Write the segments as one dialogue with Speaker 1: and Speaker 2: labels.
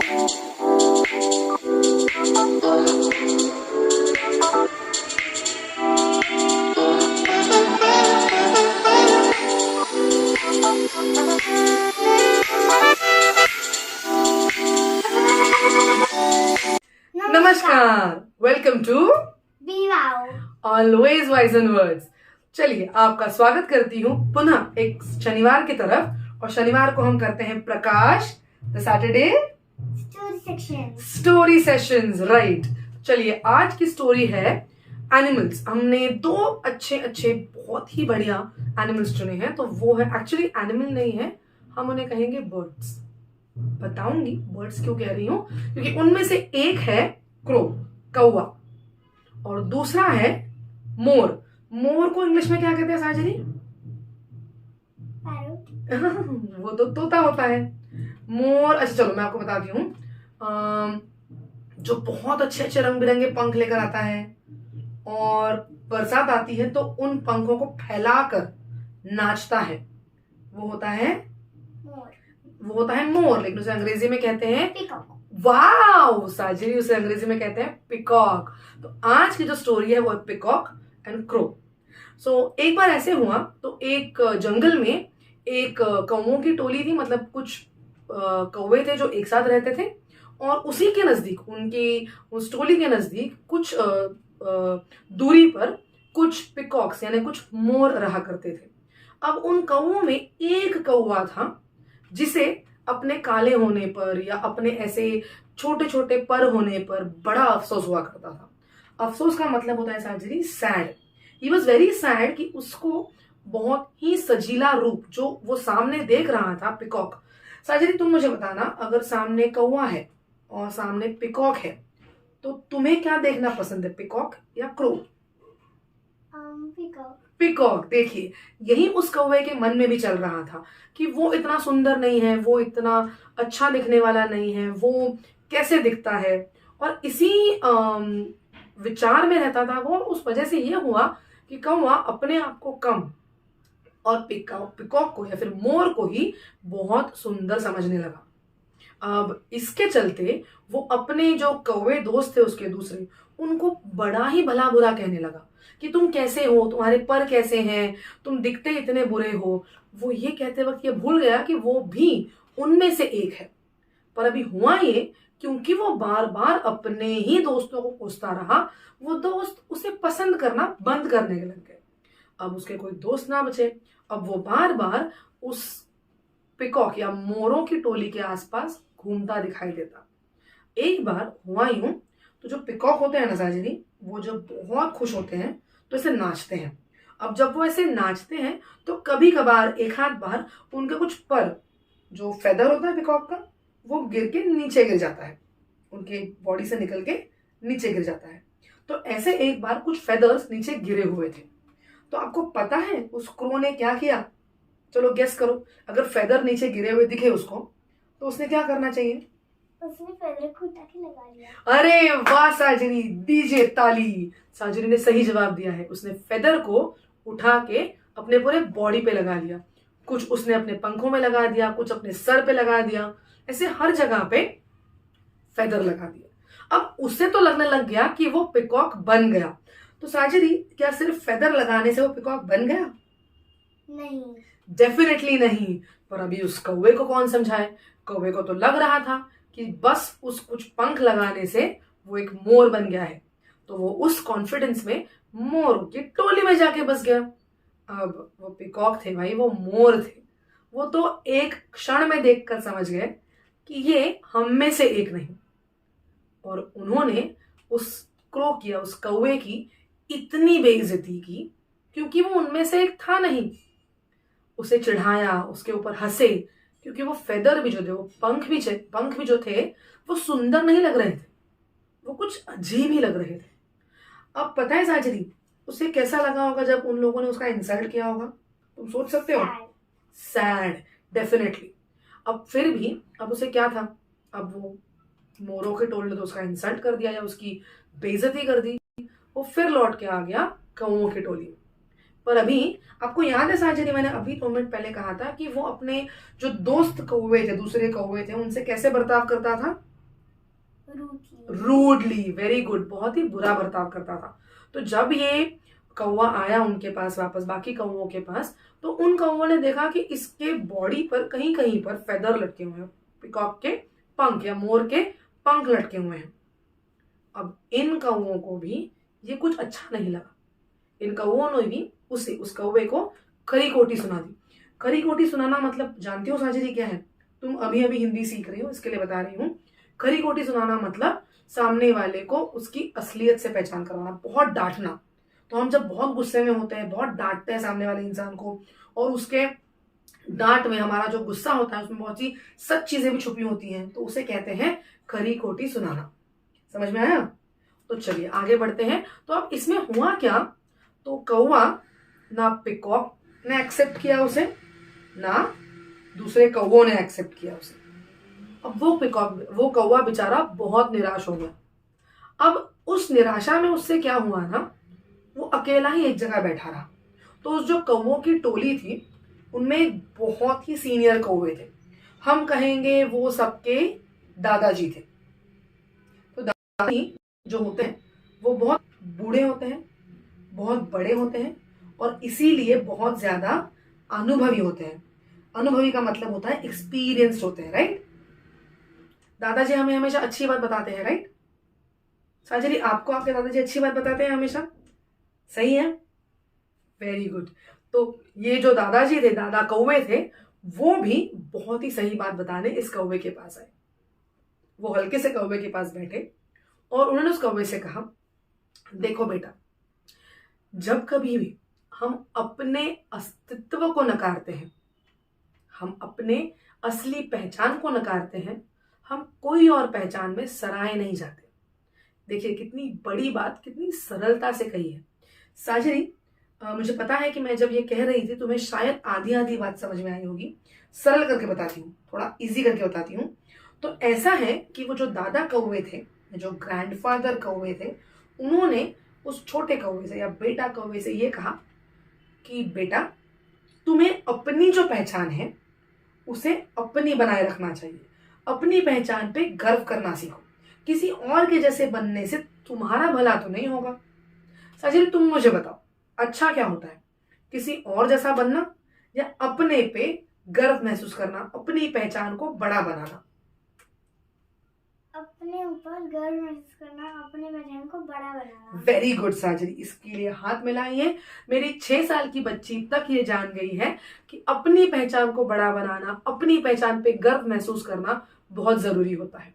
Speaker 1: नमस्कार, welcome to
Speaker 2: B wow.
Speaker 1: Always wise and words. चलिए आपका स्वागत करती हूँ पुनः एक शनिवार की तरफ, और शनिवार को हम करते हैं Prakash the Saturday story sessions, right. चलिए आज की स्टोरी है एनिमल्स। हमने दो अच्छे अच्छे बहुत ही बढ़िया एनिमल्स चुने हैं, तो वो है एक्चुअली एनिमल नहीं है, हम उन्हें कहेंगे बर्ड्स। बताऊंगी बर्ड्स क्यों कह रही हूँ, क्योंकि उनमें से एक है क्रो, कौवा, और दूसरा है मोर। मोर को इंग्लिश में क्या कहते हैं साजरी? वो तो तोता होता है। मोर, अच्छा चलो मैं आपको बताती हूँ, जो बहुत अच्छे अच्छे रंग बिरंगे पंख लेकर आता है, और बरसात आती है तो उन पंखों को फैलाकर नाचता है, वो होता है मोर, लेकिन उसे अंग्रेजी में कहते हैं
Speaker 2: पिकॉक।
Speaker 1: वाओ साजरी, उसे अंग्रेजी में कहते हैं पिकॉक। तो आज की जो स्टोरी है वो है पिकॉक एंड क्रो। सो एक बार ऐसे हुआ, तो एक जंगल में एक कौवों की टोली थी, मतलब कुछ कौवे थे जो एक साथ रहते थे, और उसी के नजदीक, उनकी उस टोली के नजदीक कुछ दूरी पर कुछ पिकॉक्स यानी कुछ मोर रहा करते थे। अब उन कौवों में एक कौवा था जिसे अपने काले होने पर या अपने ऐसे छोटे छोटे पर होने पर बड़ा अफसोस हुआ करता था। अफसोस का मतलब होता है साजरी sad. He was very sad कि उसको बहुत ही सजीला रूप जो वो सामने देख रहा था, पिकॉक। साजरी तुम मुझे बताना, अगर सामने कौवा है और सामने पिकॉक है, तो तुम्हें क्या देखना पसंद है, पिकॉक या क्रो? पिकॉक। देखिए यही उस कौवे के मन में भी चल रहा था कि वो इतना सुंदर नहीं है, वो इतना अच्छा दिखने वाला नहीं है, वो कैसे दिखता है, और इसी विचार में रहता था वो। उस वजह से ये हुआ कि कौवा अपने आप को कम और पिकॉक को या फिर मोर को ही बहुत सुंदर समझने लगा। अब इसके चलते वो अपने जो कौवे दोस्त थे उसके दूसरे, उनको बड़ा ही भला बुरा कहने लगा कि तुम कैसे हो, तुम्हारे पर कैसे हैं, तुम दिखते इतने बुरे हो। वो ये कहते वक्त ये भूल गया कि वो भी उनमें से एक है। पर अभी हुआ ये, क्योंकि वो बार बार अपने ही दोस्तों को कोसता रहा, वो दोस्त उसे पसंद करना बंद करने लग गए। अब उसके कोई दोस्त ना बचे। अब वो बार बार उस पिकॉक या मोरों की टोली के आसपास घूमता दिखाई देता। एक बार हुआ यूं, तो जो पिकॉक होते हैं ना साजनी, वो जब बहुत खुश होते हैं तो ऐसे नाचते हैं। अब जब वो ऐसे नाचते हैं तो कभी कभार एक आध बार उनके कुछ पर, जो फेदर होता है पिकॉक का, वो गिर के नीचे गिर जाता है, उनके बॉडी से निकल के नीचे गिर जाता है। तो ऐसे एक बार कुछ फेदर्स नीचे गिरे हुए थे। तो आपको पता है उस क्रो ने क्या किया? चलो गेस करो। अगर फेदर नीचे गिरे हुए दिखे उसको, तो उसने क्या करना चाहिए?
Speaker 2: उसने फेदर को उठा के लगा लिया।
Speaker 1: अरे वाह साजरी, दीजिए ताली। साजरी ने सही जवाब दिया है। उसने फेदर को उठा के अपने पूरे बॉडी पे लगा लिया। कुछ उसने अपने पंखों में लगा दिया, कुछ अपने सर पे लगा दिया, ऐसे हर जगह पे फेदर लगा दिया। अब उससे तो लगने लग गया कि वो पिकॉक बन गया। तो साजरी, क्या सिर्फ फेदर लगाने से वो पिकॉक बन गया?
Speaker 2: नहीं,
Speaker 1: डेफिनेटली नहीं। पर अभी उस कौवे को कौन समझाए? कौवे को तो लग रहा था कि बस उस कुछ पंख लगाने से वो एक मोर बन गया है, तो वो उस कॉन्फिडेंस में मोर की टोली में जाके बस गया। अब वो पिकॉक थे भाई, वो मोर थे। वो तो एक क्षण में देखकर समझ गए कि ये हम में से एक नहीं, और उन्होंने उस क्रो की, उस कौवे की इतनी बेइज्जती की, क्योंकि वो उनमें से एक था नहीं। उसे चिढ़ाया, उसके ऊपर हंसे, क्योंकि वो फेदर भी जो थे, वो पंख भी जो थे, वो सुंदर नहीं लग रहे थे, वो कुछ अजीब ही लग रहे थे। अब पता है साजरी, उसे कैसा लगा होगा जब उन लोगों ने उसका इंसल्ट किया होगा? तुम सोच सकते हो? Sad, definitely. अब फिर भी, अब उसे क्या था, अब वो मोरों के टोल ने तो उसका इंसल्ट कर दिया या उसकी बेइज्जती कर दी, वो फिर लौट के आ गया कौओं की टोली में। पर अभी आपको याद है साजनी, मैंने अभी 2 मिनट पहले कहा था कि वो अपने जो दोस्त कौवे थे, दूसरे कौवे थे, उनसे कैसे बर्ताव करता था? रूडली, वेरी गुड, बहुत ही बुरा बर्ताव करता था। तो जब ये कौवा आया उनके पास वापस, बाकी कौवों के पास, तो उन कौवों ने देखा कि इसके बॉडी पर कहीं कहीं पर फेदर लटके हुए हैं, पिकॉक के पंख या मोर के पंख लटके हुए हैं। अब इन कौवों को भी ये कुछ अच्छा नहीं लगा। इन कौवों ने भी उस कौवे को खरी खोटी सुना दी। खरी खोटी सुनाना मतलब जानती हो साजिरी क्या है? तुम अभी अभी हिंदी सीख रही हो, इसके लिए बता रही हूँ। खरी खोटी सुनाना मतलब सामने वाले को उसकी असलियत से पहचान करवाना, बहुत डांटना। तो हम जब बहुत गुस्से में होते हैं, बहुत डांटते हैं सामने वाले इंसान को, और उसके डांट में हमारा जो गुस्सा होता है उसमें बहुत सी सच चीजें भी छुपी होती हैं, तो उसे कहते हैं खरी खोटी सुनाना। समझ में आया? तो चलिए आगे बढ़ते हैं। तो अब इसमें हुआ क्या, तो कौवा ना पिकॉक ने एक्सेप्ट किया उसे, ना दूसरे कौवों ने एक्सेप्ट किया उसे। अब वो कौवा बेचारा बहुत निराश हो गया। अब उस निराशा में उससे क्या हुआ ना, वो अकेला ही एक जगह बैठा रहा। तो उस जो कौवों की टोली थी उनमें बहुत ही सीनियर कौवे थे, हम कहेंगे वो सबके दादाजी थे। तो दादाजी जो होते हैं वो बहुत बूढ़े होते हैं, बहुत बड़े होते हैं, और इसीलिए बहुत ज्यादा अनुभवी होते हैं। अनुभवी का मतलब होता है एक्सपीरियंस्ड होते हैं, राइट? दादाजी हमें हमेशा अच्छी बात बताते हैं, राइट? साजरी, आपको आपके दादाजी अच्छी बात बताते हैं हमेशा? सही है, वेरी गुड। तो ये जो दादाजी थे, दादा कौवे थे, वो भी बहुत ही सही बात बताने इस कौवे के पास आए। वो हल्के से कौवे के पास बैठे और उन्होंने उस कौवे से कहा, देखो बेटा, जब कभी भी हम अपने अस्तित्व को नकारते हैं, हम अपने असली पहचान को नकारते हैं, हम कोई और पहचान में सराहे नहीं जाते। देखिए कितनी बड़ी बात, कितनी सरलता से कही है साजरी। मुझे पता है कि मैं जब ये कह रही थी तुम्हें शायद आधी आधी बात समझ में आई होगी। सरल करके बताती हूँ, थोड़ा इजी करके बताती हूँ। तो ऐसा है कि वो जो दादा कौवे थे, जो ग्रैंडफादर कौवे थे, उन्होंने उस छोटे कौवे से या बेटा कौवे से ये कहा कि बेटा, तुम्हें अपनी जो पहचान है उसे अपनी बनाए रखना चाहिए। अपनी पहचान पे गर्व करना सीखो। किसी और के जैसे बनने से तुम्हारा भला तो नहीं होगा। साजिद, तुम मुझे बताओ, अच्छा क्या होता है, किसी और जैसा बनना या अपने पे गर्व महसूस करना, अपनी पहचान को बड़ा बनाना?
Speaker 2: अपने ऊपर गर्व महसूस करना, अपने पहचान को बड़ा बनाना।
Speaker 1: वेरी गुड साजरी, इसके लिए हाथ मिलाइए। मेरी 6 साल की बच्ची तक ये जान गई है कि अपनी पहचान को बड़ा बनाना, अपनी पहचान पे गर्व महसूस करना बहुत जरूरी होता है।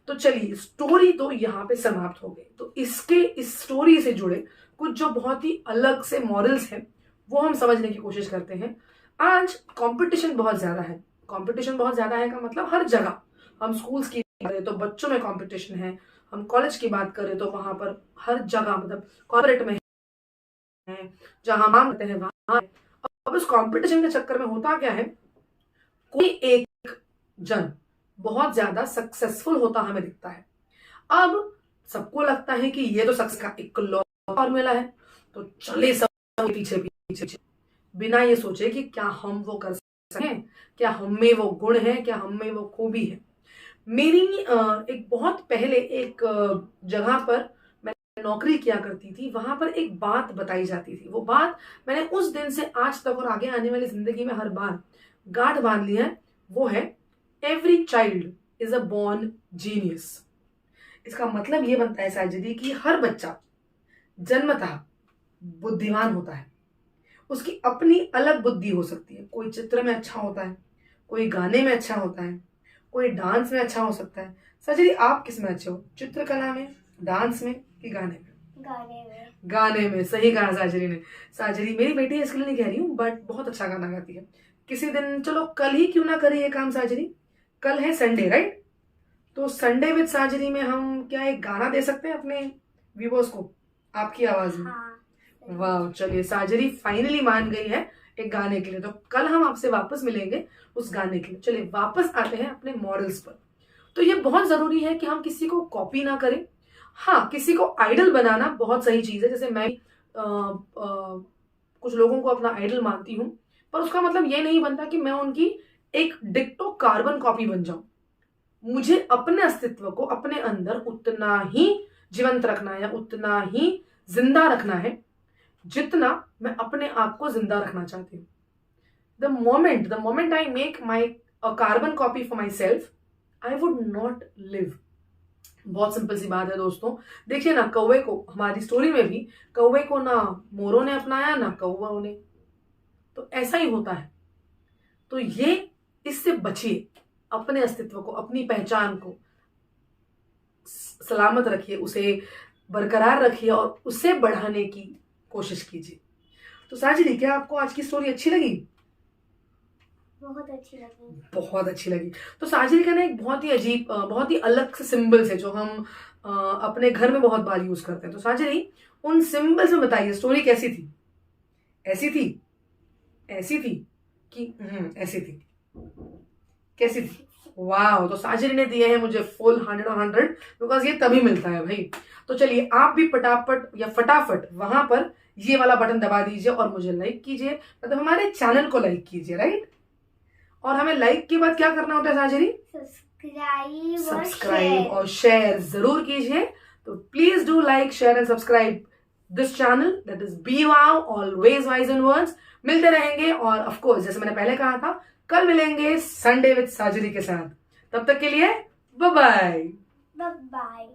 Speaker 1: तो चलिए, स्टोरी तो यहाँ पे समाप्त हो गई। तो इस स्टोरी से जुड़े कुछ जो बहुत ही अलग से मॉरल्स हैं वो हम समझने की कोशिश करते हैं। आज कंपटीशन बहुत ज्यादा है। कंपटीशन बहुत ज्यादा है का मतलब हर जगह, हम स्कूल्स की बात करें तो बच्चों में कंपटीशन है, हम कॉलेज की बात करें तो वहां पर हर जगह, मतलब कॉर्पोरेट में है, जहां हम करते हैं वहां। अब उस कंपटीशन के चक्कर में होता क्या है, कोई एक जन बहुत ज्यादा सक्सेसफुल होता हमें दिखता है। अब सबको लगता है कि ये तो सक्सेस का एक फॉर्मूला है, तो चले सब पीछे पीछे बिना ये सोचे कि क्या हम वो कर सकते हैं, क्या हम में वो गुण है, क्या हम में वो खूबी है। मेरी एक बहुत पहले एक जगह पर मैं नौकरी किया करती थी, वहां पर एक बात बताई जाती थी। वो बात मैंने उस दिन से आज तक और आगे आने वाली जिंदगी में हर बार गांठ बांध ली है। वो है, every child is a born genius. इसका मतलब ये बनता है साजिदी कि हर बच्चा जन्मतः बुद्धिमान होता है। उसकी अपनी अलग बुद्धि हो सकती है। कोई चित्र में अच्छा होता है, कोई गाने में अच्छा होता है, कोई डांस में अच्छा हो सकता है। साजिदी, आप किस में अच्छे हो, चित्रकला में, डांस में कि गाने में?
Speaker 2: गाने में।
Speaker 1: गाने में, सही कहा साजरी ने। साजरी मेरी बेटी है इसके लिए नहीं कह रही हूँ, बट बहुत अच्छा गाना गाती है। किसी दिन, चलो कल ही क्यों ना करें ये काम साजरी, कल है संडे, राइट? तो संडे विद साजरी में हम क्या एक गाना दे सकते हैं अपने व्यूअर्स को आपकी आवाज में?
Speaker 2: हाँ।
Speaker 1: वाह, चलिए साजरी फाइनली मान गई है एक गाने के लिए। तो कल हम आपसे वापस मिलेंगे उस गाने के लिए। चलिए वापस आते हैं अपने मॉरल्स पर। तो ये बहुत जरूरी है कि हम किसी को कॉपी ना करें। हाँ, किसी को आइडल बनाना बहुत सही चीज है। जैसे मैं कुछ लोगों को अपना आइडल मानती हूँ, पर उसका मतलब ये नहीं बनता कि मैं उनकी एक डिक्टो कार्बन कॉपी बन जाऊं। मुझे अपने अस्तित्व को अपने अंदर उतना ही जीवंत रखना है या उतना ही जिंदा रखना है जितना मैं अपने आप को जिंदा रखना चाहती हूँ. The moment I make a carbon copy for myself, I would not live. बहुत सिंपल सी बात है दोस्तों. देखिए ना, कौवे को, हमारी स्टोरी में भी कौवे को ना मोरों ने अपनाया ना कौवों ने. तो ऐसा ही होता है. तो ये, इससे बचिए. अपने अस्तित्व को, अपनी पहचान को सलामत रखिए, उसे बरकरार रखिए और उसे बढ़ाने की कोशिश कीजिए. तो साजिदी, क्या आपको आज की स्टोरी अच्छी लगी?
Speaker 2: बहुत अच्छी लगी.
Speaker 1: बहुत अच्छी लगी. तो साजिदी का ना एक बहुत ही अजीब, बहुत ही अलग से सिंबल्स है जो हम अपने घर में बहुत बार यूज करते हैं. तो साजिदी, उन सिंबल्स में बताइए स्टोरी कैसी थी? ऐसी थी, ऐसी थी कि ऐसी थी, कैसी थी? वाह. तो साजिदी ने दिए हैं मुझे फुल 100 और 100, बिकॉज ये तभी मिलता है भाई. तो चलिए, आप भी फटाफट वहां पर ये वाला बटन दबा दीजिए और मुझे लाइक कीजिए, मतलब हमारे चैनल को लाइक कीजिए, राइट? और हमें लाइक के बाद क्या करना होता है साजिदी? सब्सक्राइब और शेयर जरूर कीजिए. तो please do like, share and subscribe this channel, that is B wow, always wise in words. मिलते रहेंगे और ऑफ कोर्स, जैसे मैंने पहले कहा था, कल मिलेंगे संडे विद साजिदी के साथ. तब तक के लिए बाय बाय.
Speaker 2: बाय.